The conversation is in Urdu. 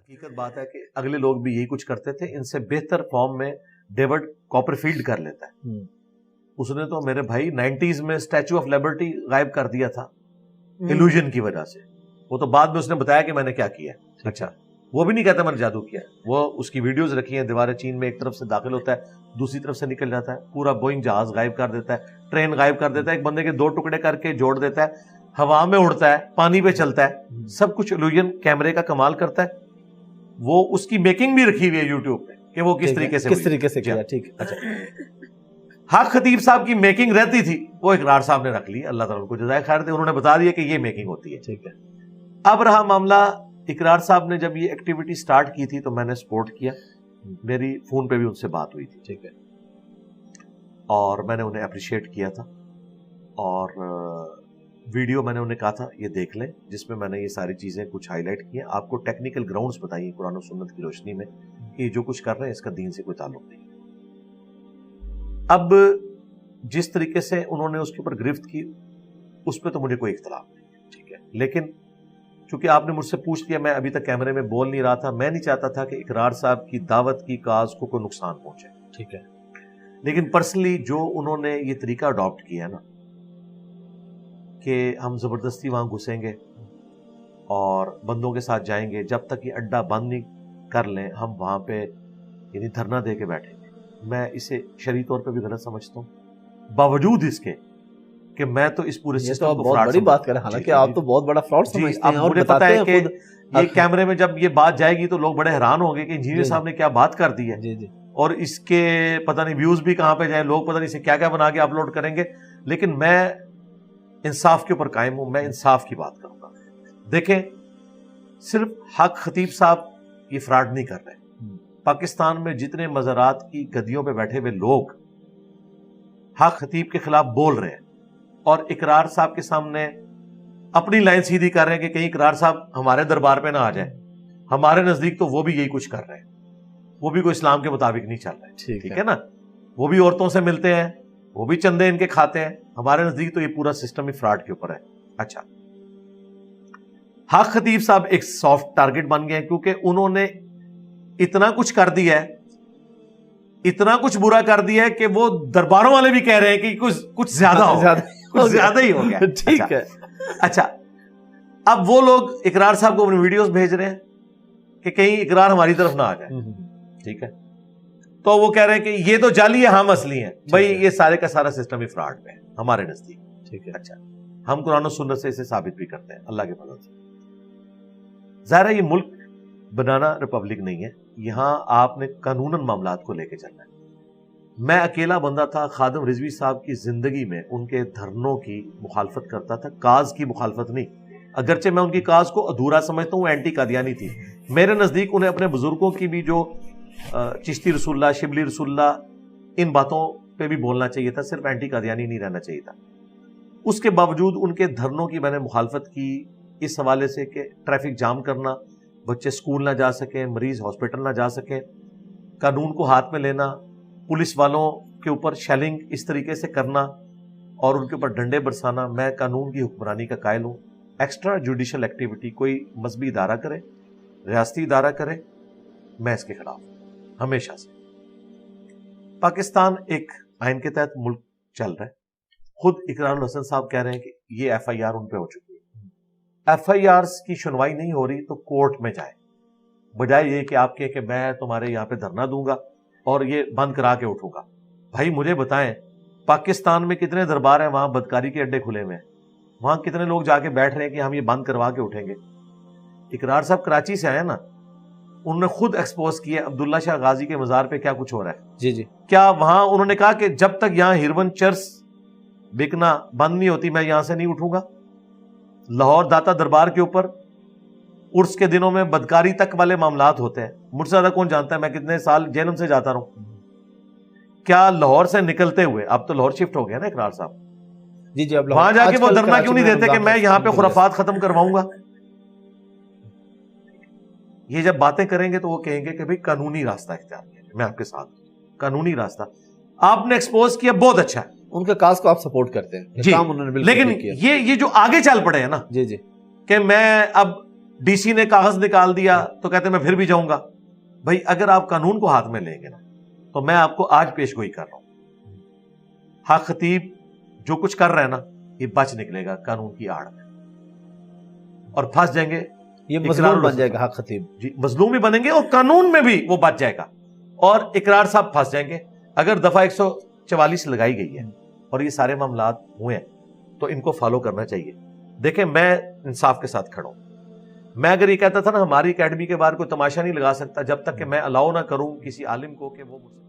حقیقت بات ہے کہ اگلے لوگ بھی یہی کچھ کرتے تھے. ان سے بہتر فارم میں ڈیوڈ کاپرفیلڈ کر لیتا ہے. اس نے تو میرے بھائی 90s میں اسٹیچو آف لبرٹی غائب کر دیا تھا ایلوژن کی وجہ سے. وہ تو بعد میں اس نے بتایا کہ میں نے کیا کیا. اچھا وہ بھی نہیں کہتا میں نے جادو کیا. وہ اس کی ویڈیوز رکھی ہیں. دیوار چین میں ایک طرف سے داخل ہوتا ہے, دوسری طرف سے نکل جاتا ہے, پورا بوئنگ جہاز غائب کر دیتا ہے, ٹرین غائب کر دیتا ہے, ایک بندے کے 2 ٹکڑے کر کے جوڑ دیتا ہے, ہوا میں اڑتا ہے, پانی پہ چلتا ہے, سب کچھ ایلوژن کیمرے کا کمال کرتا ہے. وہ اس کی میکنگ بھی رکھی ہوئی ہے یوٹیوب پہ کہ وہ کس طریقے سے کیا. ٹھیک ہے. حق خطیب صاحب کی میکنگ رہتی تھی, وہ اقرار صاحب نے رکھ لی, اللہ تعالیٰ کو جزائے خیر دے, انہوں نے بتا دیا کہ یہ میکنگ ہوتی ہے. ٹھیک ہے. اب رہا معاملہ, اقرار صاحب نے جب یہ ایکٹیویٹی سٹارٹ کی تھی تو میں نے سپورٹ کیا, میری فون پہ بھی ان سے بات ہوئی تھی. ٹھیک ہے. اور میں نے انہیں اپریشیٹ کیا تھا, اور ویڈیو میں نے انہیں کہا تھا یہ دیکھ لیں, جس میں میں نے یہ ساری چیزیں کچھ ہائی لائٹ کی ہیں, آپ کو ٹیکنیکل گراؤنڈز بتائیے قرآن و سنت کی روشنی میں کہ یہ جو کچھ کر رہے ہیں اس کا دین سے کوئی تعلق نہیں. اب جس طریقے سے انہوں نے اس کے اوپر گرفت کی, اس پہ تو مجھے کوئی اختلاف نہیں ہے. ٹھیک ہے. لیکن چونکہ آپ نے مجھ سے پوچھ لیا, میں ابھی تک کیمرے میں بول نہیں رہا تھا, میں نہیں چاہتا تھا کہ اقرار صاحب کی دعوت کی کاز کو کوئی نقصان پہنچے. ٹھیک ہے. لیکن پرسنلی جو انہوں نے یہ طریقہ اڈاپٹ کیا ہے نا کہ ہم زبردستی وہاں گھسیں گے اور بندوں کے ساتھ جائیں گے, جب تک یہ اڈا بند نہیں کر لیں ہم وہاں پہ یعنی دھرنا دے کے بیٹھیں گے, میں اسے شرعی طور پہ بھی غلط سمجھتا ہوں. باوجود اس کے کہ میں تو اس پورے سسٹم کو بہت بڑی بات کر رہے ہیں, حالانکہ آپ تو بہت بڑا فراڈ سمجھتے ہیں. مجھے پتا ہے کہ یہ کیمرے میں جب یہ بات جائے گی تو لوگ بڑے حیران ہوں گے کہ انجینئر صاحب نے کیا بات کر دی ہے, اور اس کے پتہ نہیں ویوز بھی کہاں پہ جائیں, لوگ پتہ نہیں اسے کیا کیا بنا کے اپلوڈ کریں گے. لیکن میں انصاف کے اوپر قائم ہوں, میں انصاف کی بات کروں گا. دیکھیں, صرف حق خطیب صاحب یہ فراڈ نہیں کر رہے. پاکستان میں جتنے مزارات کی گدیوں پہ بیٹھے ہوئے لوگ حق خطیب کے خلاف بول رہے ہیں اور اقرار صاحب کے سامنے اپنی لائن سیدھی کر رہے ہیں کہ کہیں اقرار صاحب ہمارے دربار پہ نہ آ جائیں, ہمارے نزدیک تو وہ بھی یہی کچھ کر رہے ہیں, وہ بھی کوئی اسلام کے مطابق نہیں چل رہے. ٹھیک ہے نا, وہ بھی عورتوں سے ملتے ہیں, وہ بھی چندے ان کے کھاتے ہیں, ہمارے نزدیک تو یہ پورا سسٹم ہی فراڈ کے اوپر ہے. اچھا, حق خطیب صاحب ایک سافٹ ٹارگٹ بن گئے ہیں کیونکہ انہوں نے اتنا کچھ کر دیا ہے, اتنا کچھ برا کر دیا ہے کہ وہ درباروں والے بھی کہہ رہے ہیں کہ کچھ زیادہ ہی ہو گیا. ٹھیک ہے. اچھا, اب وہ لوگ اقرار صاحب کو اپنی ویڈیوز بھیج رہے ہیں کہ کہیں اقرار ہماری طرف نہ آ جائے. ٹھیک ہے. تو وہ کہہ رہے ہیں کہ یہ تو جعلی ہے, ہم اصلی ہیں. بھائی یہ سارے کا سارا سسٹم ہی فراڈ میں ہے ہمارے نزدیک. ٹھیک ہے. اچھا, ہم قرآن و سنت سے اسے ثابت بھی کرتے ہیں اللہ کے فضل سے. ظاہر ہے یہ ملک بنانا ریپبلک نہیں ہے, یہاں آپ نے قانوناً معاملات کو لے کے چلنا ہے. میں اکیلا بندہ تھا, خادم رضوی صاحب کی زندگی میں ان کے دھرنوں کی مخالفت کرتا تھا, کاز کی مخالفت نہیں. اگرچہ میں ان کی کاز کو ادھورا سمجھتا ہوں, وہ اینٹی قادیانی تھی. میرے نزدیک انہیں اپنے بزرگوں کی بھی جو چشتی رسول اللہ, شبلی رسول اللہ, ان باتوں پہ بھی بولنا چاہیے تھا, صرف اینٹی قادیانی نہیں رہنا چاہیے تھا. اس کے باوجود ان کے دھرنوں کی میں نے مخالفت کی اس حوالے سے کہ ٹریفک جام کرنا, بچے سکول نہ جا سکیں, مریض ہاسپٹل نہ جا سکیں, قانون کو ہاتھ میں لینا, پولیس والوں کے اوپر شیلنگ اس طریقے سے کرنا اور ان کے اوپر ڈنڈے برسانا. میں قانون کی حکمرانی کا قائل ہوں. ایکسٹرا جوڈیشل ایکٹیویٹی کوئی مذہبی ادارہ کرے, ریاستی ادارہ کرے, میں اس کے خلاف ہوں ہمیشہ سے. پاکستان ایک آئین کے تحت ملک چل رہا ہے. خود اقرار الحسن صاحب کہہ رہے ہیں کہ یہ ایف آئی آر ان پہ ہو چکی ہے. ایف آئی آرز کی سنوائی نہیں ہو رہی تو کورٹ میں جائے, بجائے یہ کہ آپ کہیں کہ میں تمہارے یہاں پہ دھرنا دوں گا اور یہ بند کرا کے اٹھوں گا. بھائی مجھے بتائیں, پاکستان میں کتنے دربار ہیں وہاں بدکاری کے اڈے کھلے ہوئے ہیں, وہاں کتنے لوگ جا کے بیٹھ رہے ہیں کہ ہم یہ بند کروا کے اٹھیں گے. اقرار صاحب کراچی سے آئے نا, انہوں نے خود ایکسپوز کیا عبداللہ شاہ غازی کے مزار پہ کیا کچھ ہو رہا ہے. جی کیا وہاں انہوں نے کہا کہ جب تک یہاں ہیروین چرس بکنا بند نہیں ہوتی میں یہاں سے نہیں اٹھوں گا. لاہور داتا دربار کے اوپر عرس کے دنوں میں بدکاری تک والے معاملات ہوتے ہیں. مجھ سے زیادہ کون جانتا ہے, میں کتنے سال جیلم سے جاتا رہا ہوں. کیا لاہور سے نکلتے ہوئے, اب تو لاہور شفٹ ہو گیا نا اقرار صاحب, جی اب وہاں جا کے وہ دھرنا کیوں نہیں دیتے کہ میں یہاں پہ خرافات ختم کرواؤں گا. یہ جب باتیں کریں گے تو وہ کہیں گے کہ بھئی قانونی راستہ اختیار کیا. میں آپ کے ساتھ قانونی راستہ آپ نے ایکسپوز کیا, بہت اچھا ہے, ان کے کاز کو آپ سپورٹ کرتے ہیں. جی, لیکن یہ جو آگے چل پڑے ہیں نا, جی کہ میں اب ڈی سی نے کاغذ نکال دیا تو کہتے ہیں میں پھر بھی جاؤں گا. بھائی اگر آپ قانون کو ہاتھ میں لیں گے نا تو میں آپ کو آج پیش گوئی کر رہا ہوں, حق خطیب جو کچھ کر رہا ہے نا یہ بچ نکلے گا قانون کی آڑ میں, اور پھنس جائیں گے, یہ مظلوم بن جائے گا حق خطیب. جی مظلوم بھی بنیں گے اور قانون میں بھی وہ بچ جائے گا, اور اقرار صاحب پھنس جائیں گے. اگر دفعہ 144 لگائی گئی ہے اور یہ سارے معاملات ہوئے ہیں تو ان کو فالو کرنا چاہیے. دیکھیں میں انصاف کے ساتھ کھڑا ہوں. میں اگر یہ کہتا تھا نا ہماری اکیڈمی کے باہر کوئی تماشا نہیں لگا سکتا جب تک کہ میں الاؤ نہ کروں کسی عالم کو کہ وہ